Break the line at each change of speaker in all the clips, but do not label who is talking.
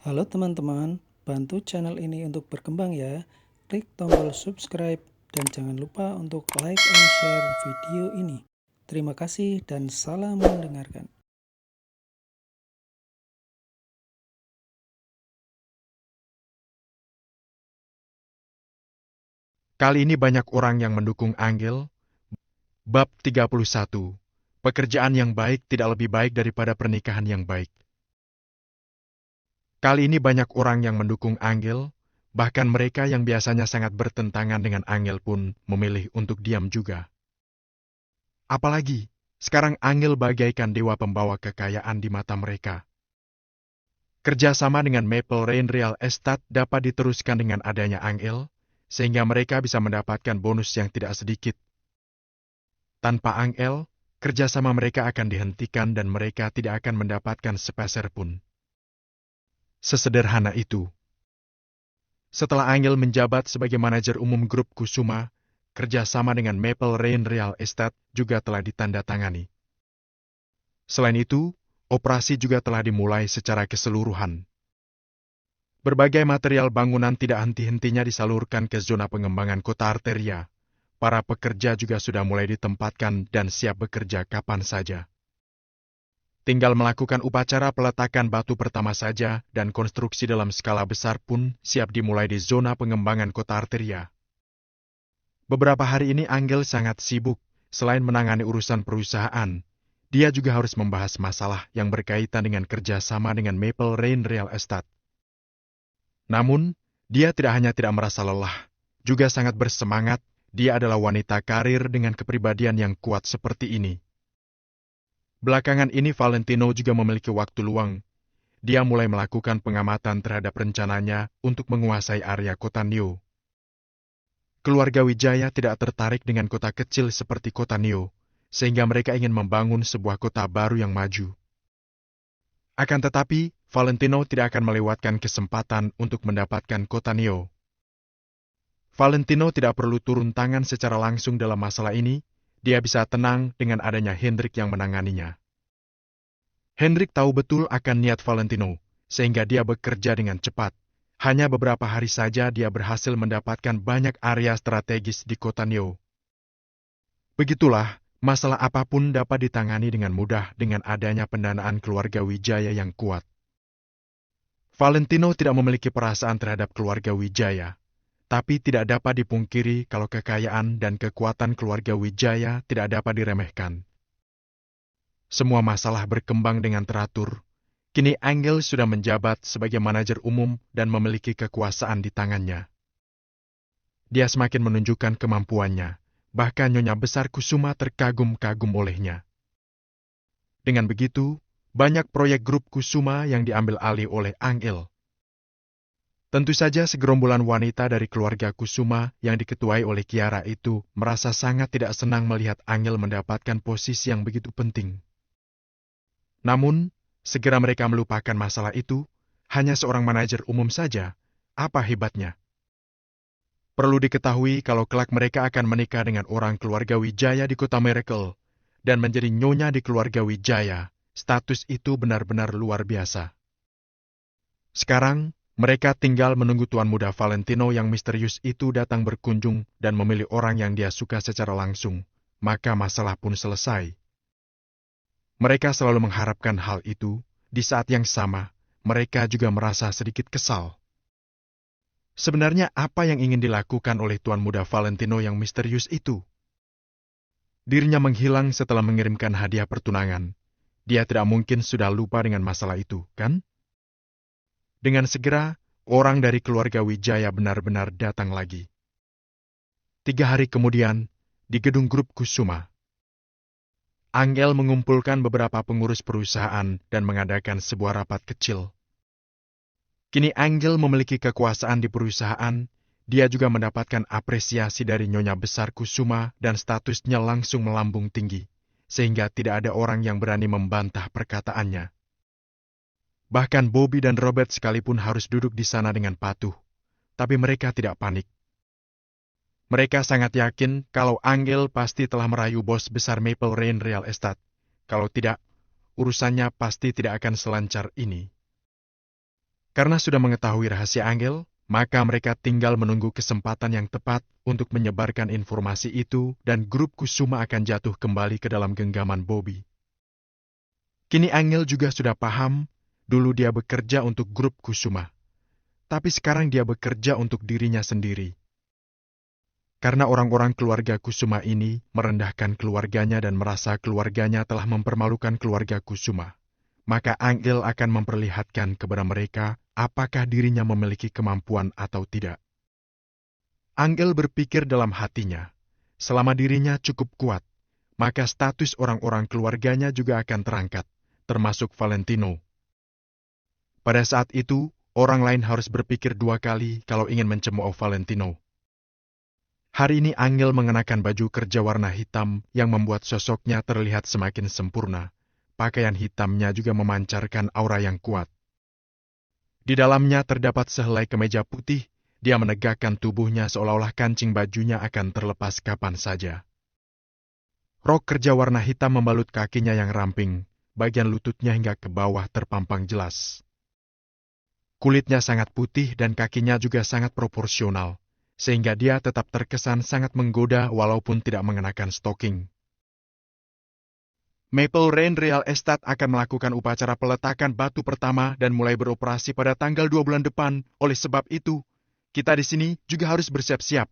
Halo teman-teman, bantu channel ini untuk berkembang ya. Klik tombol subscribe dan jangan lupa untuk like and share video ini. Terima kasih dan salam mendengarkan.
Kali ini banyak orang yang mendukung Angel. Bab 31. Pekerjaan yang baik tidak lebih baik daripada pernikahan yang baik. Kali ini banyak orang yang mendukung Angel, bahkan mereka yang biasanya sangat bertentangan dengan Angel pun memilih untuk diam juga. Apalagi, sekarang Angel bagaikan dewa pembawa kekayaan di mata mereka. Kerjasama dengan Maple Rain Real Estate dapat diteruskan dengan adanya Angel, sehingga mereka bisa mendapatkan bonus yang tidak sedikit. Tanpa Angel, kerjasama mereka akan dihentikan dan mereka tidak akan mendapatkan sepeser pun. Sesederhana itu. Setelah Angel menjabat sebagai manajer umum grup Kusuma, kerjasama dengan Maple Rain Real Estate juga telah ditandatangani. Selain itu, operasi juga telah dimulai secara keseluruhan. Berbagai material bangunan tidak henti-hentinya disalurkan ke zona pengembangan kota Arteria. Para pekerja juga sudah mulai ditempatkan dan siap bekerja kapan saja. Tinggal melakukan upacara peletakan batu pertama saja dan konstruksi dalam skala besar pun siap dimulai di zona pengembangan kota Arteria. Beberapa hari ini Angel sangat sibuk, selain menangani urusan perusahaan, dia juga harus membahas masalah yang berkaitan dengan kerjasama dengan Maple Rain Real Estate. Namun, dia tidak hanya tidak merasa lelah, juga sangat bersemangat. Dia adalah wanita karir dengan kepribadian yang kuat seperti ini. Belakangan ini Valentino juga memiliki waktu luang. Dia mulai melakukan pengamatan terhadap rencananya untuk menguasai area kota Neo. Keluarga Wijaya tidak tertarik dengan kota kecil seperti kota Neo, sehingga mereka ingin membangun sebuah kota baru yang maju. Akan tetapi, Valentino tidak akan melewatkan kesempatan untuk mendapatkan kota Neo. Valentino tidak perlu turun tangan secara langsung dalam masalah ini, dia bisa tenang dengan adanya Hendrik yang menanganinya. Hendrik tahu betul akan niat Valentino, sehingga dia bekerja dengan cepat. Hanya beberapa hari saja dia berhasil mendapatkan banyak area strategis di kota Neo. Begitulah, masalah apapun dapat ditangani dengan mudah dengan adanya pendanaan keluarga Wijaya yang kuat. Valentino tidak memiliki perasaan terhadap keluarga Wijaya, tapi tidak dapat dipungkiri kalau kekayaan dan kekuatan keluarga Wijaya tidak dapat diremehkan. Semua masalah berkembang dengan teratur. Kini Angel sudah menjabat sebagai manajer umum dan memiliki kekuasaan di tangannya. Dia semakin menunjukkan kemampuannya, bahkan Nyonya Besar Kusuma terkagum-kagum olehnya. Dengan begitu, banyak proyek grup Kusuma yang diambil alih oleh Angel. Tentu saja segerombolan wanita dari keluarga Kusuma yang diketuai oleh Kiara itu merasa sangat tidak senang melihat Angel mendapatkan posisi yang begitu penting. Namun, segera mereka melupakan masalah itu, hanya seorang manajer umum saja, apa hebatnya? Perlu diketahui kalau kelak mereka akan menikah dengan orang keluarga Wijaya di kota Miracle, dan menjadi nyonya di keluarga Wijaya, status itu benar-benar luar biasa. Sekarang, mereka tinggal menunggu tuan muda Valentino yang misterius itu datang berkunjung dan memilih orang yang dia suka secara langsung, maka masalah pun selesai. Mereka selalu mengharapkan hal itu, di saat yang sama, mereka juga merasa sedikit kesal. Sebenarnya apa yang ingin dilakukan oleh tuan muda Valentino yang misterius itu? Dirinya menghilang setelah mengirimkan hadiah pertunangan. Dia tidak mungkin sudah lupa dengan masalah itu, kan? Dengan segera, orang dari keluarga Wijaya benar-benar datang lagi. 3 hari kemudian, di gedung grup Kusuma, Angel mengumpulkan beberapa pengurus perusahaan dan mengadakan sebuah rapat kecil. Kini Angel memiliki kekuasaan di perusahaan, dia juga mendapatkan apresiasi dari Nyonya Besar Kusuma dan statusnya langsung melambung tinggi, sehingga tidak ada orang yang berani membantah perkataannya. Bahkan Bobby dan Robert sekalipun harus duduk di sana dengan patuh, tapi mereka tidak panik. Mereka sangat yakin kalau Angel pasti telah merayu bos besar Maple Rain Real Estate. Kalau tidak, urusannya pasti tidak akan selancar ini. Karena sudah mengetahui rahasia Angel, maka mereka tinggal menunggu kesempatan yang tepat untuk menyebarkan informasi itu dan grup Kusuma akan jatuh kembali ke dalam genggaman Bobby. Kini Angel juga sudah paham, dulu dia bekerja untuk grup Kusuma. Tapi sekarang dia bekerja untuk dirinya sendiri. Karena orang-orang keluarga Kusuma ini merendahkan keluarganya dan merasa keluarganya telah mempermalukan keluarga Kusuma, maka Angel akan memperlihatkan kepada mereka apakah dirinya memiliki kemampuan atau tidak. Angel berpikir dalam hatinya, selama dirinya cukup kuat, maka status orang-orang keluarganya juga akan terangkat, termasuk Valentino. Pada saat itu, orang lain harus berpikir 2 kali kalau ingin mencemooh Valentino. Hari ini Angel mengenakan baju kerja warna hitam yang membuat sosoknya terlihat semakin sempurna. Pakaian hitamnya juga memancarkan aura yang kuat. Di dalamnya terdapat sehelai kemeja putih, dia menegakkan tubuhnya seolah-olah kancing bajunya akan terlepas kapan saja. Rok kerja warna hitam membalut kakinya yang ramping, bagian lututnya hingga ke bawah terpampang jelas. Kulitnya sangat putih dan kakinya juga sangat proporsional, sehingga dia tetap terkesan sangat menggoda walaupun tidak mengenakan stoking. Maple Rain Real Estate akan melakukan upacara peletakan batu pertama dan mulai beroperasi pada tanggal 2 bulan depan. Oleh sebab itu, kita di sini juga harus bersiap-siap.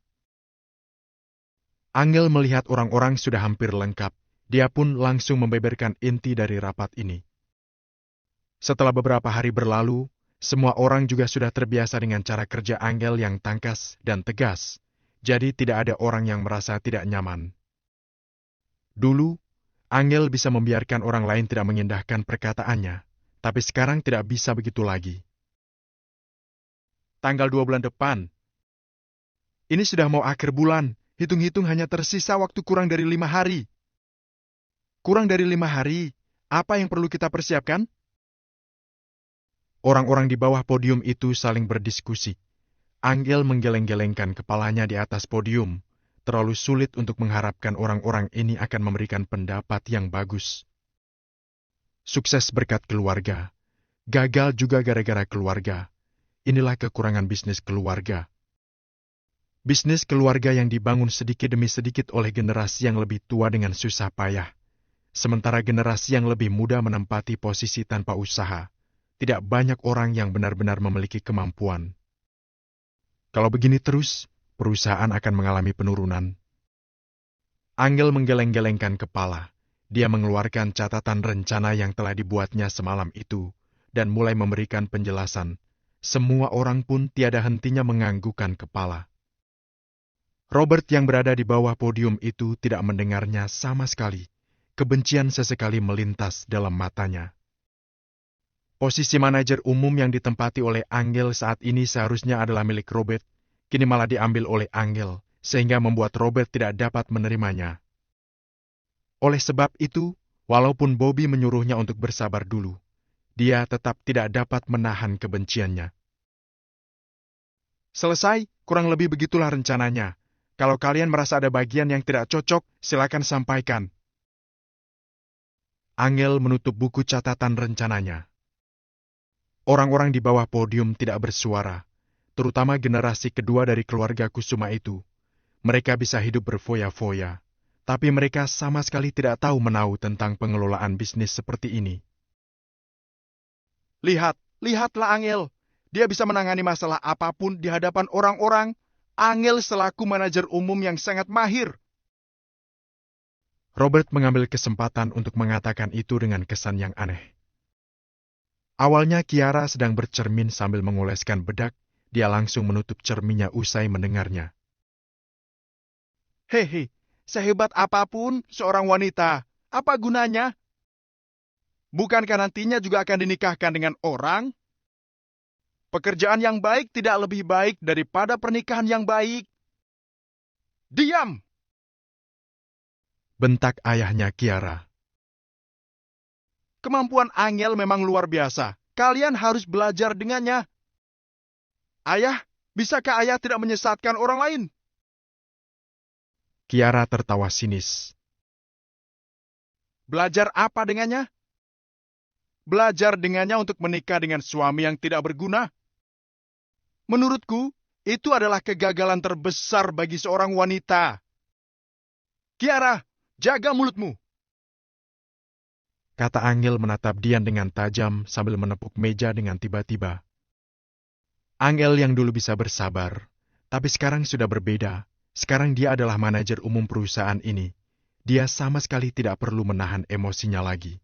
Angel melihat orang-orang sudah hampir lengkap. Dia pun langsung membeberkan inti dari rapat ini. Setelah beberapa hari berlalu, semua orang juga sudah terbiasa dengan cara kerja Angel yang tangkas dan tegas. Jadi tidak ada orang yang merasa tidak nyaman. Dulu, Angel bisa membiarkan orang lain tidak mengindahkan perkataannya, tapi sekarang tidak bisa begitu lagi. Tanggal 2 bulan depan. Ini sudah mau akhir bulan, hitung-hitung hanya tersisa waktu kurang dari 5 hari. Kurang dari 5 hari, apa yang perlu kita persiapkan? Orang-orang di bawah podium itu saling berdiskusi. Angel menggeleng-gelengkan kepalanya di atas podium. Terlalu sulit untuk mengharapkan orang-orang ini akan memberikan pendapat yang bagus. Sukses berkat keluarga. Gagal juga gara-gara keluarga. Inilah kekurangan bisnis keluarga. Bisnis keluarga yang dibangun sedikit demi sedikit oleh generasi yang lebih tua dengan susah payah. Sementara generasi yang lebih muda menempati posisi tanpa usaha. Tidak banyak orang yang benar-benar memiliki kemampuan. Kalau begini terus, perusahaan akan mengalami penurunan. Angel menggeleng-gelengkan kepala. Dia mengeluarkan catatan rencana yang telah dibuatnya semalam itu, dan mulai memberikan penjelasan. Semua orang pun tiada hentinya menganggukkan kepala. Robert yang berada di bawah podium itu tidak mendengarnya sama sekali. Kebencian sesekali melintas dalam matanya. Posisi manajer umum yang ditempati oleh Angel saat ini seharusnya adalah milik Robert, kini malah diambil oleh Angel, sehingga membuat Robert tidak dapat menerimanya. Oleh sebab itu, walaupun Bobby menyuruhnya untuk bersabar dulu, dia tetap tidak dapat menahan kebenciannya. Selesai, kurang lebih begitulah rencananya. Kalau kalian merasa ada bagian yang tidak cocok, silakan sampaikan. Angel menutup buku catatan rencananya. Orang-orang di bawah podium tidak bersuara, terutama generasi kedua dari keluarga Kusuma itu. Mereka bisa hidup berfoya-foya, tapi mereka sama sekali tidak tahu menahu tentang pengelolaan bisnis seperti ini. Lihatlah Angel. Dia bisa menangani masalah apapun di hadapan orang-orang. Angel selaku manajer umum yang sangat mahir. Robert mengambil kesempatan untuk mengatakan itu dengan kesan yang aneh. Awalnya Kiara sedang bercermin sambil mengoleskan bedak, dia langsung menutup cerminnya usai mendengarnya. Hehe, sehebat apapun seorang wanita, apa gunanya? Bukankah nantinya juga akan dinikahkan dengan orang? Pekerjaan yang baik tidak lebih baik daripada pernikahan yang baik. Diam! Bentak ayahnya Kiara. Kemampuan Angel memang luar biasa. Kalian harus belajar dengannya. Ayah, bisakah ayah tidak menyesatkan orang lain? Kiara tertawa sinis. Belajar apa dengannya? Belajar dengannya untuk menikah dengan suami yang tidak berguna? Menurutku, itu adalah kegagalan terbesar bagi seorang wanita. Kiara, jaga mulutmu, kata Angel menatap Dian dengan tajam sambil menepuk meja dengan tiba-tiba. Angel yang dulu bisa bersabar, tapi sekarang sudah berbeda. Sekarang dia adalah manajer umum perusahaan ini. Dia sama sekali tidak perlu menahan emosinya lagi.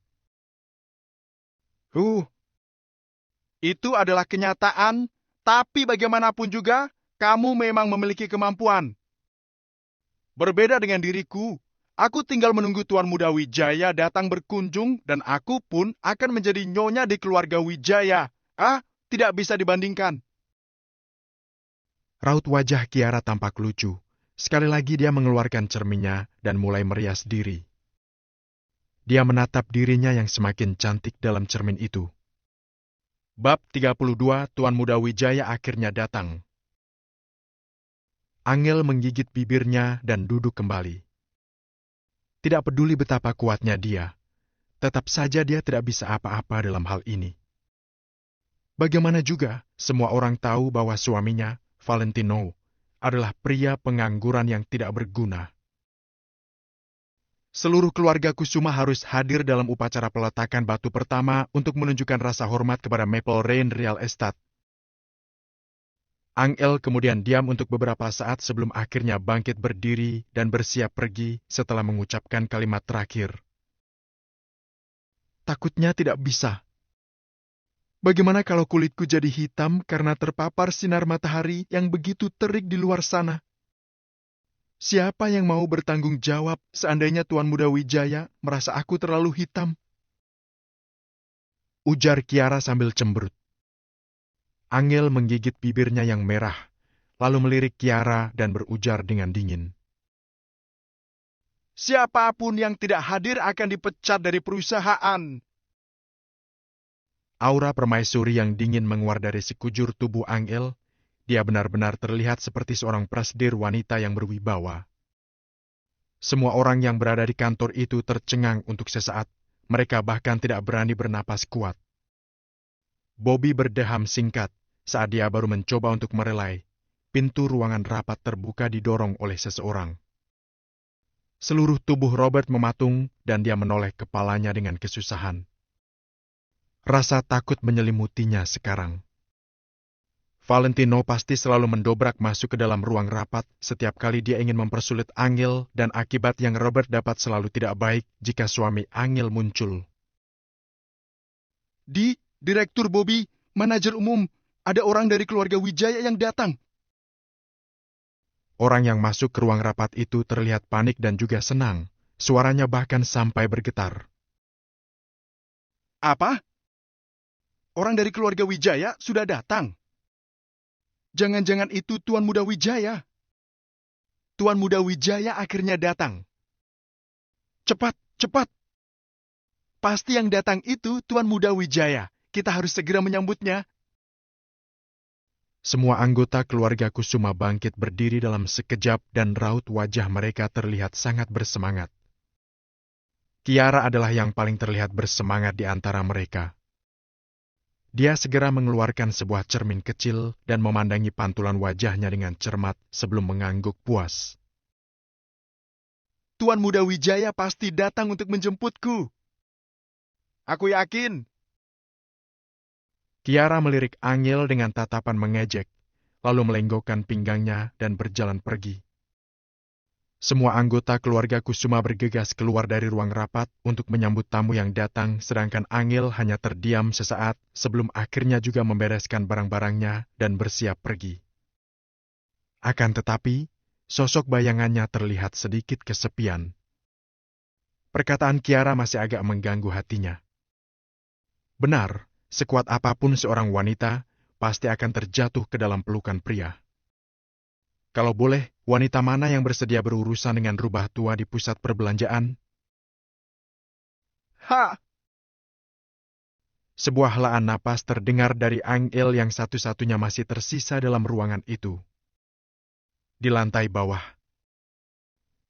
Itu adalah kenyataan, tapi bagaimanapun juga, kamu memang memiliki kemampuan. Berbeda dengan diriku, aku tinggal menunggu Tuan Muda Wijaya datang berkunjung dan aku pun akan menjadi nyonya di keluarga Wijaya. Tidak bisa dibandingkan. Raut wajah Kiara tampak lucu. Sekali lagi dia mengeluarkan cerminnya dan mulai merias diri. Dia menatap dirinya yang semakin cantik dalam cermin itu. Bab 32, Tuan Muda Wijaya akhirnya datang. Angel menggigit bibirnya dan duduk kembali. Tidak peduli betapa kuatnya dia, tetap saja dia tidak bisa apa-apa dalam hal ini. Bagaimana juga, semua orang tahu bahwa suaminya, Valentino, adalah pria pengangguran yang tidak berguna. Seluruh keluarga Kusuma harus hadir dalam upacara peletakan batu pertama untuk menunjukkan rasa hormat kepada Maple Rain Real Estate. Angel kemudian diam untuk beberapa saat sebelum akhirnya bangkit berdiri dan bersiap pergi setelah mengucapkan kalimat terakhir. Takutnya tidak bisa. Bagaimana kalau kulitku jadi hitam karena terpapar sinar matahari yang begitu terik di luar sana? Siapa yang mau bertanggung jawab seandainya Tuan Muda Wijaya merasa aku terlalu hitam? Ujar Kiara sambil cemberut. Angel menggigit bibirnya yang merah, lalu melirik Kiara dan berujar dengan dingin. Siapapun yang tidak hadir akan dipecat dari perusahaan. Aura permaisuri yang dingin menguar dari sekujur tubuh Angel. Dia benar-benar terlihat seperti seorang prasidir wanita yang berwibawa. Semua orang yang berada di kantor itu tercengang untuk sesaat. Mereka bahkan tidak berani bernapas kuat. Bobby berdeham singkat saat dia baru mencoba untuk merelai. Pintu ruangan rapat terbuka didorong oleh seseorang. Seluruh tubuh Robert mematung dan dia menoleh kepalanya dengan kesusahan. Rasa takut menyelimutinya sekarang. Valentino pasti selalu mendobrak masuk ke dalam ruang rapat setiap kali dia ingin mempersulit Angel dan akibat yang Robert dapat selalu tidak baik jika suami Angel muncul. Direktur Bobby, manajer umum, ada orang dari keluarga Wijaya yang datang. Orang yang masuk ke ruang rapat itu terlihat panik dan juga senang. Suaranya bahkan sampai bergetar. Apa? Orang dari keluarga Wijaya sudah datang? Jangan-jangan itu Tuan Muda Wijaya. Tuan Muda Wijaya akhirnya datang. Cepat, cepat. Pasti yang datang itu Tuan Muda Wijaya. Kita harus segera menyambutnya. Semua anggota keluarga Kusuma bangkit berdiri dalam sekejap dan raut wajah mereka terlihat sangat bersemangat. Kiara adalah yang paling terlihat bersemangat di antara mereka. Dia segera mengeluarkan sebuah cermin kecil dan memandangi pantulan wajahnya dengan cermat sebelum mengangguk puas. Tuan Muda Wijaya pasti datang untuk menjemputku. Aku yakin. Kiara melirik Angel dengan tatapan mengejek, lalu melenggokkan pinggangnya dan berjalan pergi. Semua anggota keluarga Kusuma bergegas keluar dari ruang rapat untuk menyambut tamu yang datang, sedangkan Angel hanya terdiam sesaat sebelum akhirnya juga membereskan barang-barangnya dan bersiap pergi. Akan tetapi, sosok bayangannya terlihat sedikit kesepian. Perkataan Kiara masih agak mengganggu hatinya. Benar, sekuat apapun seorang wanita, pasti akan terjatuh ke dalam pelukan pria. Kalau boleh, wanita mana yang bersedia berurusan dengan rubah tua di pusat perbelanjaan? Ha! Sebuah helaan napas terdengar dari Angel yang satu-satunya masih tersisa dalam ruangan itu. Di lantai bawah,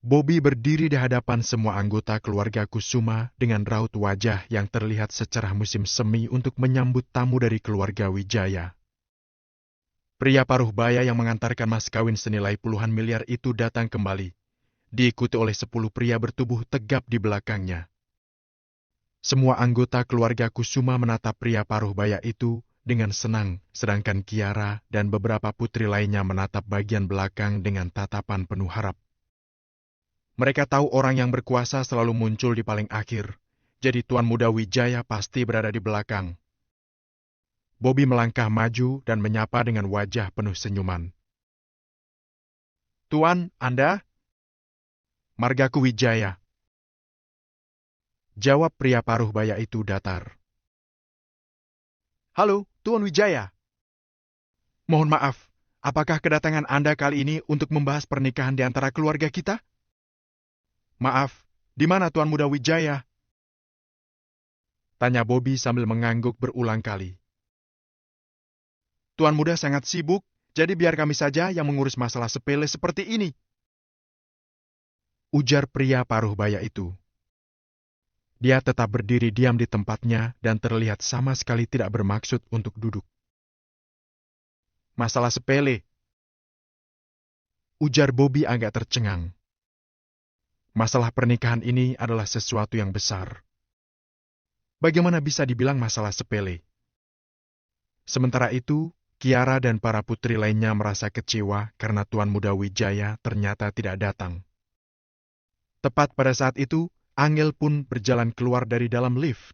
Bobby berdiri di hadapan semua anggota keluarga Kusuma dengan raut wajah yang terlihat secerah musim semi untuk menyambut tamu dari keluarga Wijaya. Pria paruh baya yang mengantarkan mas kawin senilai puluhan miliar itu datang kembali, diikuti oleh 10 pria bertubuh tegap di belakangnya. Semua anggota keluarga Kusuma menatap pria paruh baya itu dengan senang, sedangkan Kiara dan beberapa putri lainnya menatap bagian belakang dengan tatapan penuh harap. Mereka tahu orang yang berkuasa selalu muncul di paling akhir, jadi Tuan Muda Wijaya pasti berada di belakang. Bobby melangkah maju dan menyapa dengan wajah penuh senyuman. "Tuan, Anda?" "Margaku Wijaya," jawab pria paruh baya itu datar. "Halo, Tuan Wijaya. Mohon maaf, apakah kedatangan Anda kali ini untuk membahas pernikahan di antara keluarga kita?" "Maaf, di mana Tuan Muda Wijaya?" tanya Bobby sambil mengangguk berulang kali. "Tuan Muda sangat sibuk, jadi biar kami saja yang mengurus masalah sepele seperti ini," ujar pria paruh baya itu. Dia tetap berdiri diam di tempatnya dan terlihat sama sekali tidak bermaksud untuk duduk. "Masalah sepele," ujar Bobby agak tercengang. Masalah pernikahan ini adalah sesuatu yang besar. Bagaimana bisa dibilang masalah sepele? Sementara itu, Kiara dan para putri lainnya merasa kecewa karena Tuan Muda Wijaya ternyata tidak datang. Tepat pada saat itu, Angel pun berjalan keluar dari dalam lift.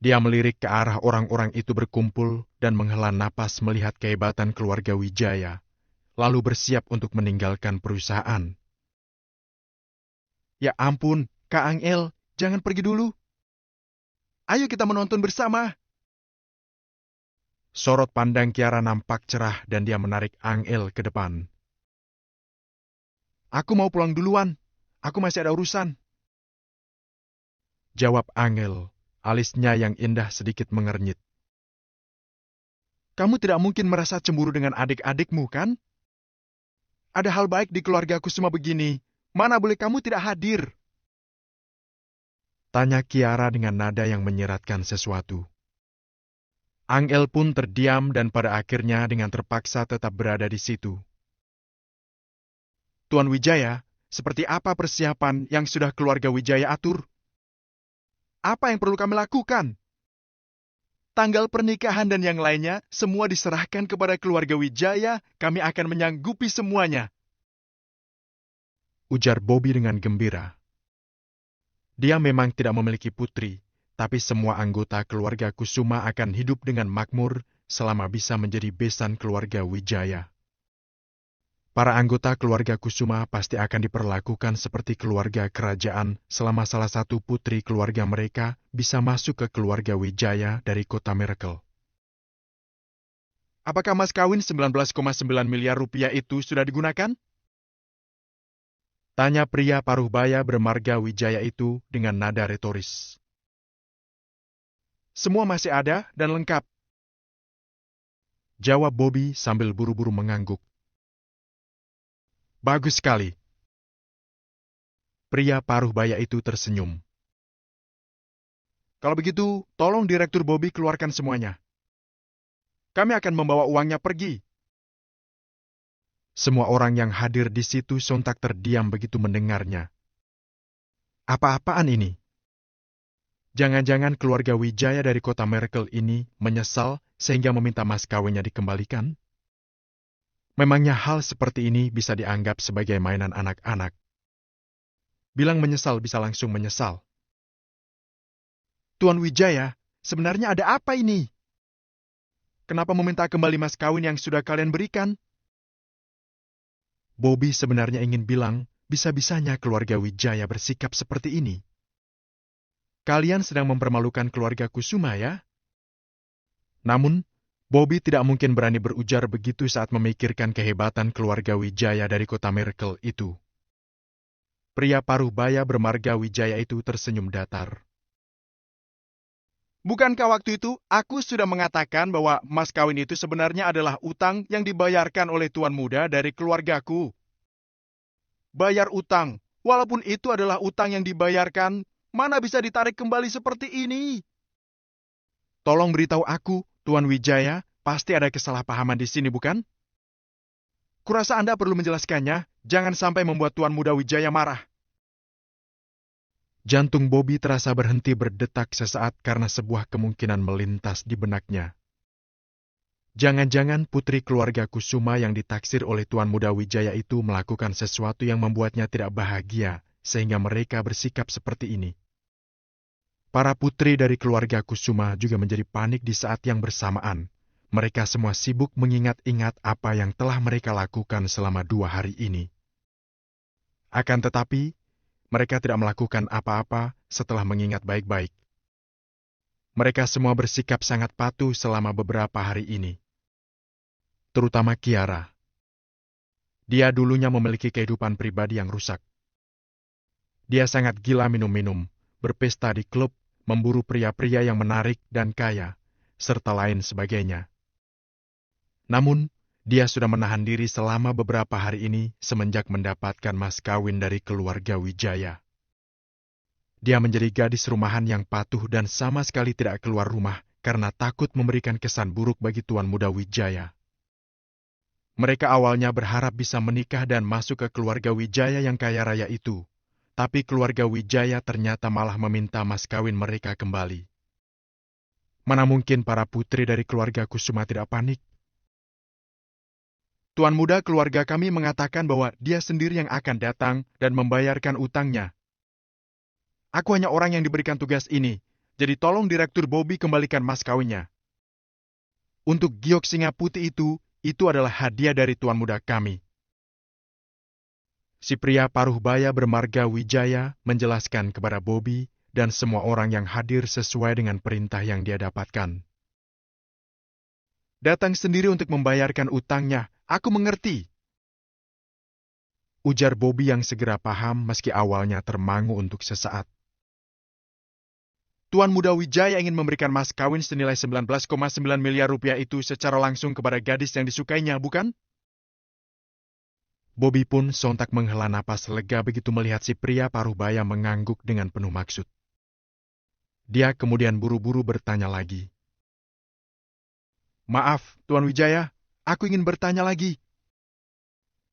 Dia melirik ke arah orang-orang itu berkumpul dan menghela napas melihat kehebatan keluarga Wijaya, lalu bersiap untuk meninggalkan perusahaan. "Ya ampun, Kak Angel, jangan pergi dulu. Ayo kita menonton bersama." Sorot pandang Kiara nampak cerah dan dia menarik Angel ke depan. "Aku mau pulang duluan. Aku masih ada urusan," jawab Angel, alisnya yang indah sedikit mengernyit. "Kamu tidak mungkin merasa cemburu dengan adik-adikmu, kan? Ada hal baik di keluarga Kusuma begini. Mana boleh kamu tidak hadir?" tanya Kiara dengan nada yang menyeratkan sesuatu. Angel pun terdiam dan pada akhirnya dengan terpaksa tetap berada di situ. "Tuan Wijaya, seperti apa persiapan yang sudah keluarga Wijaya atur? Apa yang perlu kami lakukan? Tanggal pernikahan dan yang lainnya semua diserahkan kepada keluarga Wijaya, kami akan menyanggupi semuanya," ujar Bobby dengan gembira. Dia memang tidak memiliki putri, tapi semua anggota keluarga Kusuma akan hidup dengan makmur selama bisa menjadi besan keluarga Wijaya. Para anggota keluarga Kusuma pasti akan diperlakukan seperti keluarga kerajaan selama salah satu putri keluarga mereka bisa masuk ke keluarga Wijaya dari kota Miracle. "Apakah mas kawin 19,9 miliar rupiah itu sudah digunakan?" tanya pria paruh baya bermarga Wijaya itu dengan nada retoris. "Semua masih ada dan lengkap," jawab Bobby sambil buru-buru mengangguk. "Bagus sekali." Pria paruh baya itu tersenyum. "Kalau begitu, tolong Direktur Bobby keluarkan semuanya. Kami akan membawa uangnya pergi." Semua orang yang hadir di situ sontak terdiam begitu mendengarnya. Apa-apaan ini? Jangan-jangan keluarga Wijaya dari kota Miracle ini menyesal sehingga meminta mas kawinnya dikembalikan? Memangnya hal seperti ini bisa dianggap sebagai mainan anak-anak? Bilang menyesal bisa langsung menyesal. "Tuan Wijaya, sebenarnya ada apa ini? Kenapa meminta kembali mas kawin yang sudah kalian berikan?" Bobby sebenarnya ingin bilang, bisa-bisanya keluarga Wijaya bersikap seperti ini. Kalian sedang mempermalukan keluarga Kusuma, ya? Namun, Bobby tidak mungkin berani berujar begitu saat memikirkan kehebatan keluarga Wijaya dari kota Miracle itu. Pria paruh baya bermarga Wijaya itu tersenyum datar. "Bukankah waktu itu aku sudah mengatakan bahwa mas kawin itu sebenarnya adalah utang yang dibayarkan oleh tuan muda dari keluargaku? Bayar utang, walaupun itu adalah utang yang dibayarkan, mana bisa ditarik kembali seperti ini? Tolong beritahu aku, Tuan Wijaya, pasti ada kesalahpahaman di sini, bukan? Kurasa Anda perlu menjelaskannya, jangan sampai membuat Tuan Muda Wijaya marah. Jantung Bobby terasa berhenti berdetak sesaat karena sebuah kemungkinan melintas di benaknya. Jangan-jangan putri keluarga Kusuma yang ditaksir oleh Tuan Muda Wijaya itu melakukan sesuatu yang membuatnya tidak bahagia, sehingga mereka bersikap seperti ini. Para putri dari keluarga Kusuma juga menjadi panik di saat yang bersamaan. Mereka semua sibuk mengingat-ingat apa yang telah mereka lakukan selama 2 hari ini. Akan tetapi, mereka tidak melakukan apa-apa setelah mengingat baik-baik. Mereka semua bersikap sangat patuh selama beberapa hari ini. Terutama Kiara. Dia dulunya memiliki kehidupan pribadi yang rusak. Dia sangat gila minum-minum, berpesta di klub, memburu pria-pria yang menarik dan kaya, serta lain sebagainya. Namun, dia sudah menahan diri selama beberapa hari ini semenjak mendapatkan mas kawin dari keluarga Wijaya. Dia menjadi gadis rumahan yang patuh dan sama sekali tidak keluar rumah karena takut memberikan kesan buruk bagi Tuan Muda Wijaya. Mereka awalnya berharap bisa menikah dan masuk ke keluarga Wijaya yang kaya raya itu, tapi keluarga Wijaya ternyata malah meminta mas kawin mereka kembali. Mana mungkin para putri dari keluarga Kusuma tidak panik? Tuan Muda keluarga kami mengatakan bahwa dia sendiri yang akan datang dan membayarkan utangnya. Aku hanya orang yang diberikan tugas ini, jadi tolong Direktur Bobby kembalikan mas kawinnya. Untuk giok singa putih itu adalah hadiah dari Tuan Muda kami. Si pria paruh baya bermarga Wijaya menjelaskan kepada Bobby dan semua orang yang hadir sesuai dengan perintah yang dia dapatkan. Datang sendiri untuk membayarkan utangnya, aku mengerti. Ujar Bobby yang segera paham meski awalnya termangu untuk sesaat. Tuan Muda Wijaya ingin memberikan mas kawin senilai 19,9 miliar rupiah itu secara langsung kepada gadis yang disukainya, bukan? Bobby pun sontak menghela napas lega begitu melihat si pria paruh baya mengangguk dengan penuh maksud. Dia kemudian buru-buru bertanya lagi. Maaf, Tuan Wijaya, aku ingin bertanya lagi.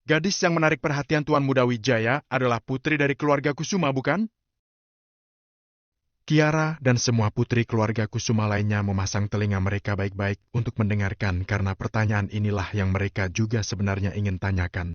Gadis yang menarik perhatian Tuan Muda Wijaya adalah putri dari keluarga Kusuma, bukan? Kiara dan semua putri keluarga Kusuma lainnya memasang telinga mereka baik-baik untuk mendengarkan karena pertanyaan inilah yang mereka juga sebenarnya ingin tanyakan.